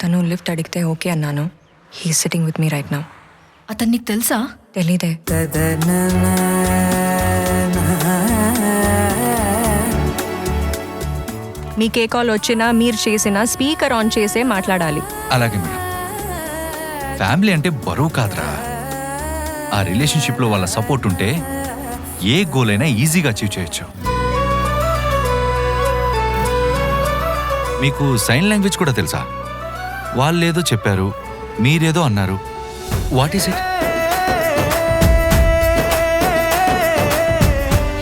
తను లిఫ్ట్ అడిగితే ఓకే అన్నాను. He sitting with me right now. అతను నీకు తెలుసా? తెలీదే. మీకే కాల్ వచ్చినా మీరు చేసినా స్పీకర్ ఆన్ చేసే మాట్లాడాలి. అలాగే మేడం. ఫ్యామిలీ అంటే బరువు కాదురా. ఆ రిలేషన్షిప్లో వాళ్ళ సపోర్ట్ ఉంటే ఏ గోల్ అయినా ఈజీగా అచీవ్ చేయొచ్చు. మీకు సైన్ లాంగ్వేజ్ కూడా తెలుసా? వాళ్ళేదో చెప్పారు, మీరేదో అన్నారు. What is it?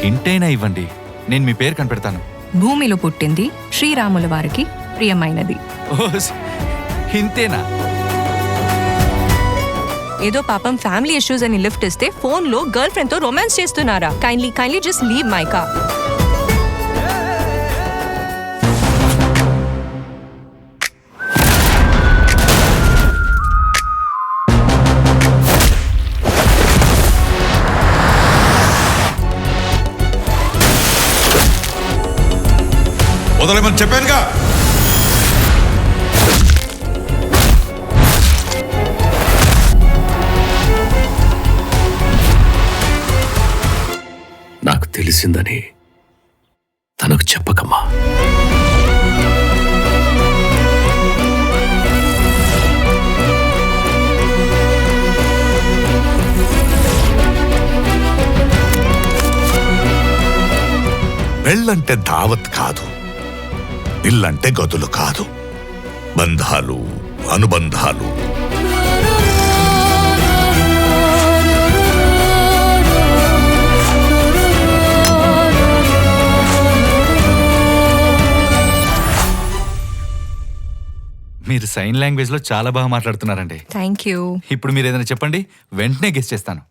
హింటైనా ఇవ్వండి, నేను మీ పేరు కనిపెడతాను. భూమిలో పుట్టింది శ్రీరాముల వారికి ప్రియమైనది. హింతేనా? ఏదో పాపం ఫ్యామిలీ ఇష్యూస్ అని లిఫ్ట్ ఇస్తే ఫోన్ లో గర్ల్ ఫ్రెండ్ తో రొమాన్స్ చేస్తున్నారా? Kindly just leave my car. వదలమని చెప్పానుగా. నాకు తెలిసిందని తనకు చెప్పకమ్మా. పెళ్ళంటే దావత్ కాదు, ఇల్లంటే గదులు కాదు, బంధాలు, అనుబంధాలు. మీరు సైన్ లాంగ్వేజ్ లో చాలా బాగా మాట్లాడుతున్నారండి. Thank you. ఇప్పుడు మీరు ఏదైనా చెప్పండి, వెంటనే గెస్ చేస్తాను.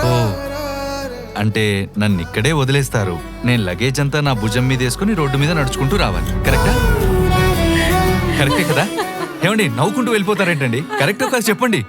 ఓ, అంటే నన్ను ఇక్కడే వదిలేస్తారు, నేను లగేజ్ అంతా నా భుజం మీద వేసుకుని రోడ్డు మీద నడుచుకుంటూ రావాలి. కరెక్టా? కరెక్టే కదా? ఏమండి నవ్వుకుంటూ వెళ్ళిపోతారేంటండి? కరెక్టో కాదు చెప్పండి.